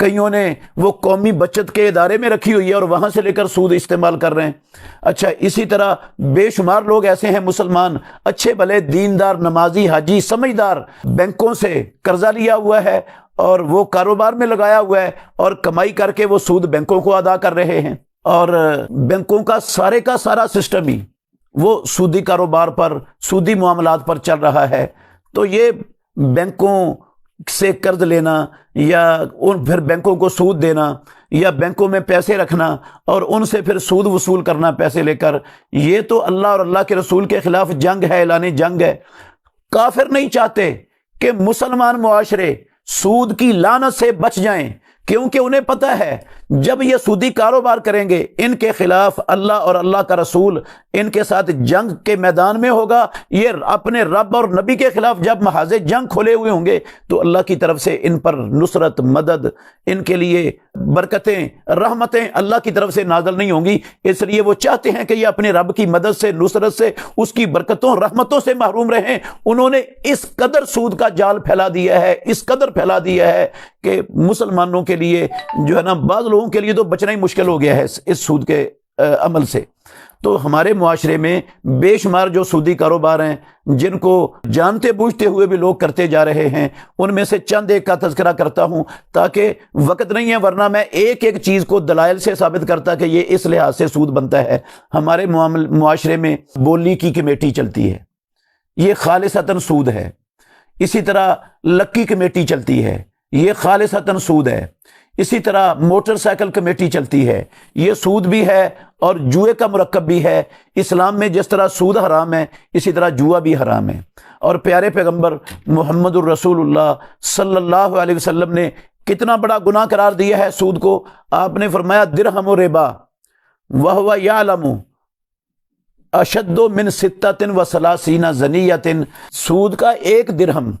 کئیوں نے وہ قومی بچت کے ادارے میں رکھی ہوئی ہے اور وہاں سے لے کر سود استعمال کر رہے ہیں۔ اچھا، اسی طرح بے شمار لوگ ایسے ہیں مسلمان، اچھے بھلے دیندار، نمازی، حاجی، سمجھدار، بینکوں سے قرضہ لیا ہوا ہے اور وہ کاروبار میں لگایا ہوا ہے اور کمائی کر کے وہ سود بینکوں کو ادا کر رہے ہیں، اور بینکوں کا سارا سسٹم ہی وہ سودی کاروبار پر، سودی معاملات پر چل رہا ہے۔ تو یہ بینکوں سے قرض لینا یا پھر بینکوں کو سود دینا یا بینکوں میں پیسے رکھنا اور ان سے پھر سود وصول کرنا پیسے لے کر، یہ تو اللہ اور اللہ کے رسول کے خلاف جنگ ہے، اعلان جنگ ہے۔ کافر نہیں چاہتے کہ مسلمان معاشرے سود کی لعنت سے بچ جائیں، کیونکہ انہیں پتہ ہے جب یہ سودی کاروبار کریں گے ان کے خلاف اللہ اور اللہ کا رسول ان کے ساتھ جنگ کے میدان میں ہوگا۔ یہ اپنے رب اور نبی کے خلاف جب محاذ جنگ کھولے ہوئے ہوں گے تو اللہ کی طرف سے ان پر نصرت، مدد، ان کے لیے برکتیں، رحمتیں اللہ کی طرف سے نازل نہیں ہوں گی۔ اس لیے وہ چاہتے ہیں کہ یہ اپنے رب کی مدد سے، نصرت سے، اس کی برکتوں، رحمتوں سے محروم رہیں۔ انہوں نے اس قدر سود کا جال پھیلا دیا ہے، اس قدر پھیلا دیا ہے کہ مسلمانوں کے لیے جو ہے نا، بعض لوگوں کے لیے تو بچنا ہی مشکل ہو گیا ہے اس سود کے عمل سے۔ تو ہمارے معاشرے میں بے شمار جو سودی کاروبار ہیں جن کو جانتے بوجھتے ہوئے بھی لوگ کرتے جا رہے ہیں، ان میں سے چند ایک کا تذکرہ کرتا ہوں تاکہ وقت نہیں ہے، ورنہ میں ایک ایک چیز کو دلائل سے ثابت کرتا کہ یہ اس لحاظ سے سود بنتا ہے۔ ہمارے معاشرے میں بولی کی کمیٹی چلتی ہے، یہ خالصتاً سود ہے۔ اسی طرح لکی کمیٹی چلتی ہے، یہ خالصتاً سود ہے۔ اسی طرح موٹر سائیکل کمیٹی چلتی ہے، یہ سود بھی ہے اور جوئے کا مرکب بھی ہے۔ اسلام میں جس طرح سود حرام ہے اسی طرح جوا بھی حرام ہے، اور پیارے پیغمبر محمد الرسول اللہ صلی اللہ علیہ وسلم نے کتنا بڑا گناہ قرار دیا ہے سود کو۔ آپ نے فرمایا درہم و ربا وہو یعلم اشد من 36 زنیۃ، سود کا ایک درہم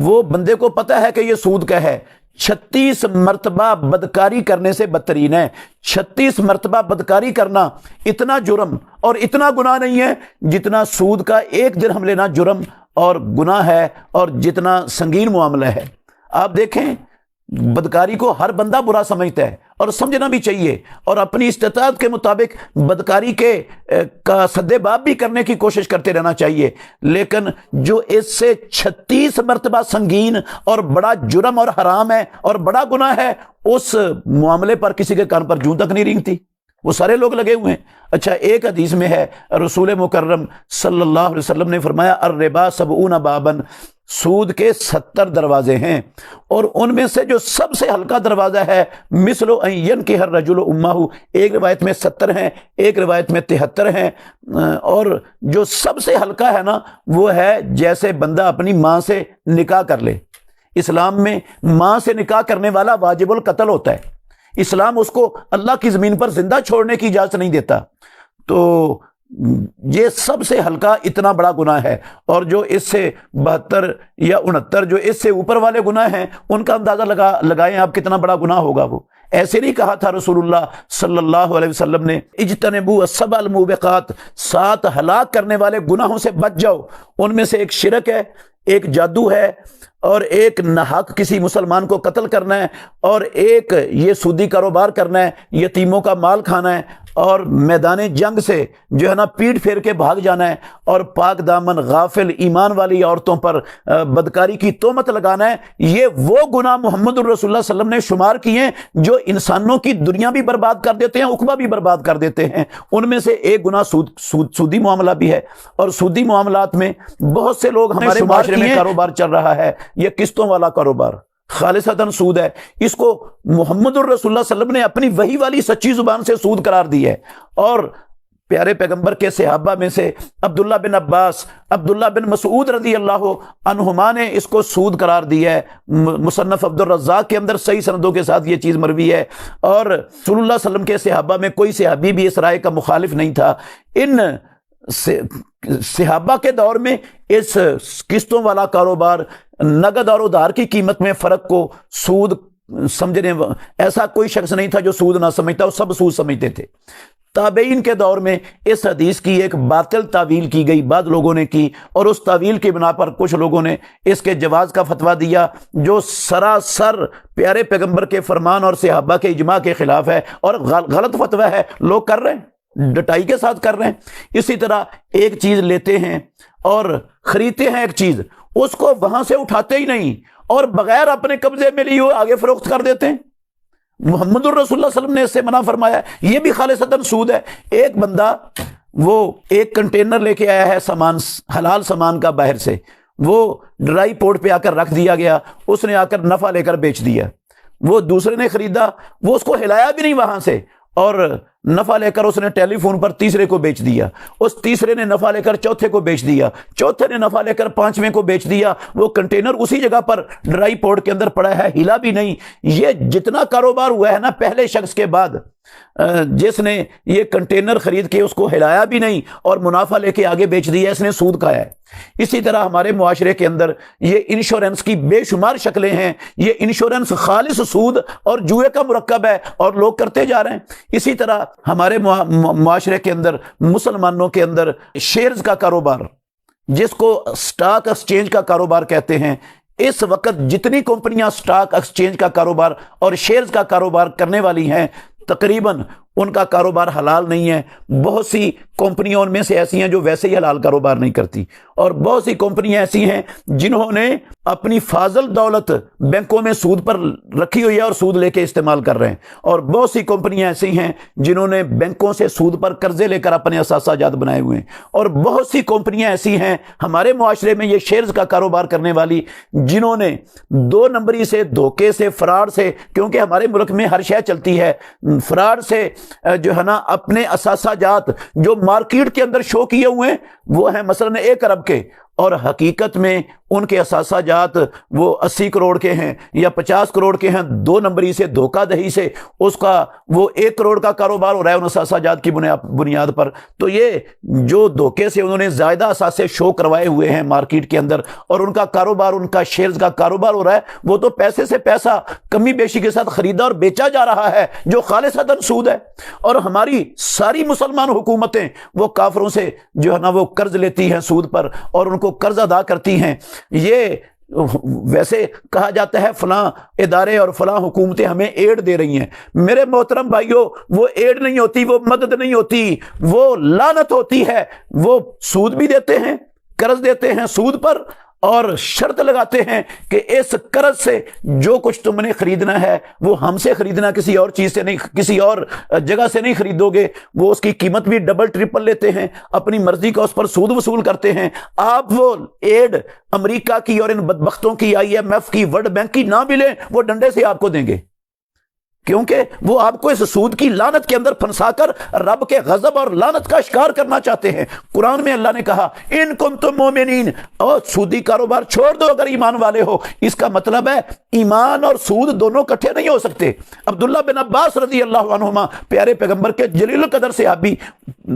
وہ بندے کو پتہ ہے کہ یہ سود کا ہے، 36 مرتبہ بدکاری کرنے سے بدترین ہے۔ 36 مرتبہ بدکاری کرنا اتنا جرم اور اتنا گناہ نہیں ہے جتنا سود کا ایک درہم لینا جرم اور گناہ ہے، اور جتنا سنگین معاملہ ہے۔ آپ دیکھیں، بدکاری کو ہر بندہ برا سمجھتا ہے اور سمجھنا بھی چاہیے، اور اپنی استطاعت کے مطابق بدکاری کا سدے باب بھی کرنے کی کوشش کرتے رہنا چاہیے، لیکن جو اس سے 36 مرتبہ سنگین اور بڑا جرم اور حرام ہے اور بڑا گناہ ہے، اس معاملے پر کسی کے کان پر جوں تک نہیں رینگتی، وہ سارے لوگ لگے ہوئے ہیں۔ اچھا، ایک حدیث میں ہے رسول مکرم صلی اللہ علیہ وسلم نے فرمایا الربا 70 بابن، سود کے 70 دروازے ہیں، اور ان میں سے جو سب سے ہلکا دروازہ ہے مثل ان ينكح الرجل امہ، ایک روایت میں 70 ہیں، ایک روایت میں 73 ہیں، اور جو سب سے ہلکا ہے نا وہ ہے جیسے بندہ اپنی ماں سے نکاح کر لے۔ اسلام میں ماں سے نکاح کرنے والا واجب القتل ہوتا ہے، اسلام اس کو اللہ کی زمین پر زندہ چھوڑنے کی اجازت نہیں دیتا۔ تو یہ سب سے ہلکا اتنا بڑا گناہ ہے، اور جو اس سے 72 یا 69 جو اس سے اوپر والے گناہ ہیں ان کا اندازہ لگائیں آپ کتنا بڑا گناہ ہوگا وہ۔ ایسے نہیں کہا تھا رسول اللہ صلی اللہ علیہ وسلم نے اجتنبوا السبع الموبقات، 7 ہلاک کرنے والے گناہوں سے بچ جاؤ، ان میں سے ایک شرک ہے، ایک جادو ہے، اور ایک ناحق کسی مسلمان کو قتل کرنا ہے، اور ایک یہ سودی کاروبار کرنا ہے، یتیموں کا مال کھانا ہے، اور میدان جنگ سے جو ہے نا پیٹ پھیر کے بھاگ جانا ہے، اور پاک دامن غافل ایمان والی عورتوں پر بدکاری کی تہمت لگانا ہے۔ یہ وہ گناہ محمد الرسول اللہ صلی اللہ علیہ وسلم نے شمار کیے ہیں جو انسانوں کی دنیا بھی برباد کر دیتے ہیں، عقبہ بھی برباد کر دیتے ہیں۔ ان میں سے ایک گناہ سودی معاملہ بھی ہے، اور سودی معاملات میں بہت سے لوگ ہمارے معاشرے میں کاروبار چل رہا ہے، یہ قسطوں والا کاروبار خالصتاً سود ہے۔ اس کو محمد الرسول اللہ صلی اللہ علیہ وسلم نے اپنی وحی والی سچی زبان سے سود قرار دی ہے، اور پیارے پیغمبر کے صحابہ میں سے عبداللہ بن عباس، عبداللہ بن مسعود رضی اللہ عنہما نے اس کو سود قرار دیا ہے۔ مصنف عبد الرزاق کے اندر صحیح سندوں کے ساتھ یہ چیز مروی ہے، اور رسول اللہ صلی اللہ علیہ وسلم کے صحابہ میں کوئی صحابی بھی اس رائے کا مخالف نہیں تھا۔ ان صحابہ کے دور میں اس قسطوں والا کاروبار، نقد اور ادھار کی قیمت میں فرق کو سود سمجھنے ایسا کوئی شخص نہیں تھا جو سود نہ سمجھتا، وہ سب سود سمجھتے تھے۔ تابعین کے دور میں اس حدیث کی ایک باطل تعویل کی گئی، بعض لوگوں نے کی، اور اس تعویل کی بنا پر کچھ لوگوں نے اس کے جواز کا فتویٰ دیا جو سراسر پیارے پیغمبر کے فرمان اور صحابہ کے اجماع کے خلاف ہے اور غلط فتویٰ ہے، لوگ کر رہے ہیں، ڈٹائی کے ساتھ کر رہے ہیں۔ اسی طرح ایک چیز لیتے ہیں اور خریدتے ہیں ایک چیز، اس کو وہاں سے اٹھاتے ہی نہیں اور بغیر اپنے قبضے میں لیے ہوئے آگے فروخت کر دیتے ہیں۔ محمد الرسول اللہ صلی اللہ علیہ وسلم نے اس سے منع فرمایا ہے، یہ بھی خالصتاً سود ہے۔ ایک بندہ وہ ایک کنٹینر لے کے آیا ہے سامان، حلال سامان کا باہر سے، وہ ڈرائی پورٹ پہ آ کر رکھ دیا گیا، اس نے آ کر نفع لے کر بیچ دیا، وہ دوسرے نے خریدا، وہ اس کو ہلایا بھی نہیں وہاں سے، اور نفع لے کر اس نے ٹیلی فون پر تیسرے کو بیچ دیا، اس تیسرے نے نفع لے کر چوتھے کو بیچ دیا، چوتھے نے نفع لے کر پانچویں کو بیچ دیا، وہ کنٹینر اسی جگہ پر ڈرائی پورٹ کے اندر پڑا ہے، ہلا بھی نہیں۔ یہ جتنا کاروبار ہوا ہے نا پہلے شخص کے بعد، جس نے یہ کنٹینر خرید کے اس کو ہلایا بھی نہیں اور منافع لے کے آگے بیچ دیا، اس نے سود کھایا ہے۔ اسی طرح ہمارے معاشرے کے اندر یہ انشورنس کی بے شمار شکلیں ہیں، یہ انشورنس خالص سود اور جوئے کا مرکب ہے اور لوگ کرتے جا رہے ہیں۔ اسی طرح ہمارے معاشرے کے اندر، مسلمانوں کے اندر شیئرز کا کاروبار، جس کو سٹاک ایکسچینج کا کاروبار کہتے ہیں، اس وقت جتنی کمپنیاں سٹاک ایکسچینج کا کاروبار اور شیئرز کا کاروبار کرنے والی ہیں، تقریباً ان کا کاروبار حلال نہیں ہے۔ بہت سی کمپنیوں میں سے ایسی ہیں جو ویسے ہی حلال کاروبار نہیں کرتی، اور بہت سی کمپنیاں ایسی ہیں جنہوں نے اپنی فاضل دولت بینکوں میں سود پر رکھی ہوئی ہے اور سود لے کے استعمال کر رہے ہیں، اور بہت سی کمپنیاں ایسی ہیں جنہوں نے بینکوں سے سود پر قرضے لے کر اپنے اثاثہ جات بنائے ہوئے ہیں، اور بہت سی کمپنیاں ایسی ہیں ہمارے معاشرے میں یہ شیئرز کا کاروبار کرنے والی، جنہوں نے دو نمبری سے، دھوکے سے، فراڈ سے، کیونکہ ہمارے ملک میں ہر شے چلتی ہے، فراڈ سے جو ہے نا اپنے اثاثہ جات جو مارکیٹ کے اندر شو کیے ہوئے ہیں وہ ہیں مثلاً 1 ارب کے، اور حقیقت میں ان کے اثاثہ جات وہ 80 کروڑ کے ہیں یا 50 کروڑ کے ہیں، 2 نمبری سے، دھوکہ دہی سے اس کا وہ 1 کروڑ کا کاروبار ہو رہا ہے ان اثاثہ جات کی بنیاد پر۔ تو یہ جو دھوکے سے انہوں نے زائدہ اثاثے شو کروائے ہوئے ہیں مارکیٹ کے اندر، اور ان کا کاروبار، ان کا شیئرز کا کاروبار ہو رہا ہے، وہ تو پیسے سے پیسہ کمی بیشی کے ساتھ خریدا اور بیچا جا رہا ہے، جو خالصتاً سود ہے۔ اور ہماری ساری مسلمان حکومتیں وہ کافروں سے جو ہے نا وہ قرض لیتی ہیں سود پر اور ان کو قرض ادا کرتی ہیں۔ یہ ویسے کہا جاتا ہے فلاں ادارے اور فلاں حکومتیں ہمیں ایڈ دے رہی ہیں، میرے محترم بھائیوں وہ ایڈ نہیں ہوتی، وہ مدد نہیں ہوتی، وہ لعنت ہوتی ہے۔ وہ سود بھی دیتے ہیں، قرض دیتے ہیں سود پر، اور شرط لگاتے ہیں کہ اس قرض سے جو کچھ تم نے خریدنا ہے وہ ہم سے خریدنا، کسی اور چیز سے نہیں، کسی اور جگہ سے نہیں خریدو گے۔ وہ اس کی قیمت بھی ڈبل ٹرپل لیتے ہیں، اپنی مرضی کا اس پر سود وصول کرتے ہیں۔ آپ وہ ایڈ امریکہ کی اور ان بدبختوں کی، IMF کی، ورلڈ بینک کی نہ بھی لیں، وہ ڈنڈے سے آپ کو دیں گے، کیونکہ وہ آپ کو اس سود کی لعنت کے اندر پھنسا کر رب کے غضب اور لعنت کا شکار کرنا چاہتے ہیں۔ قرآن میں اللہ نے کہا ان کنتم مومنین، اور سودی کاروبار چھوڑ دو اگر ایمان والے ہو۔ اس کا مطلب ہے ایمان اور سود دونوں اکٹھے نہیں ہو سکتے۔ عبداللہ بن عباس رضی اللہ عنہما پیارے پیغمبر کے جلیل القدر صحابی،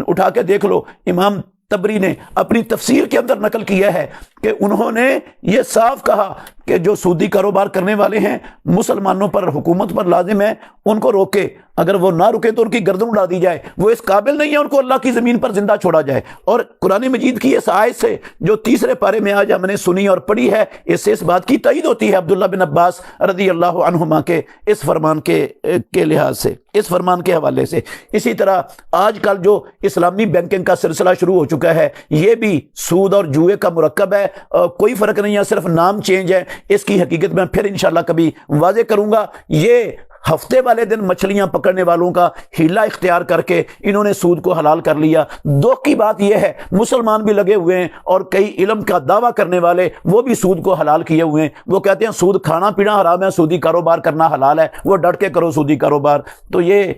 اٹھا کے دیکھ لو، امام تبری نے اپنی تفسیر کے اندر نقل کیا ہے کہ انہوں نے یہ صاف کہا کہ جو سودی کاروبار کرنے والے ہیں مسلمانوں پر، حکومت پر لازم ہے ان کو روکے، اگر وہ نہ رکے تو ان کی گردن اڑا دی جائے، وہ اس قابل نہیں ہے ان کو اللہ کی زمین پر زندہ چھوڑا جائے۔ اور قرآن مجید کی اس آیت سے جو تیسرے پارے میں آج ہم نے سنی اور پڑھی ہے، اس سے اس بات کی تائید ہوتی ہے عبداللہ بن عباس رضی اللہ عنہما کے اس فرمان کے لحاظ سے، اس فرمان کے حوالے سے۔ اسی طرح آج کل جو اسلامی بینکنگ کا سلسلہ شروع ہو چکا ہے، یہ بھی سود اور جوئے کا مرکب ہے، کوئی فرق نہیں ہے، صرف نام چینج ہے۔ اس کی حقیقت میں پھر انشاءاللہ کبھی واضح کروں گا۔ یہ ہفتے والے دن مچھلیاں پکڑنے والوں کا ہیلا اختیار کر کے انہوں نے سود کو حلال کر لیا۔ دکھ کی بات یہ ہے مسلمان بھی لگے ہوئے ہیں اور کئی علم کا دعویٰ کرنے والے وہ بھی سود کو حلال کیے ہوئے ہیں۔ وہ کہتے ہیں سود کھانا پینا حرام ہے، سودی کاروبار کرنا حلال ہے، وہ ڈٹ کے کرو سودی کاروبار۔ تو یہ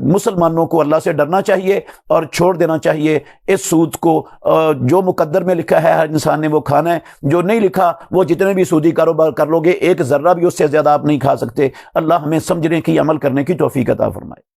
مسلمانوں کو اللہ سے ڈرنا چاہیے اور چھوڑ دینا چاہیے اس سود کو۔ جو مقدر میں لکھا ہے ہر انسان نے وہ کھانا ہے، جو نہیں لکھا وہ جتنے بھی سودی کاروبار کر لو گے ایک ذرہ بھی اس سے زیادہ آپ نہیں کھا سکتے۔ اللہ ہمیں سمجھنے کی، عمل کرنے کی توفیق عطا فرمائے۔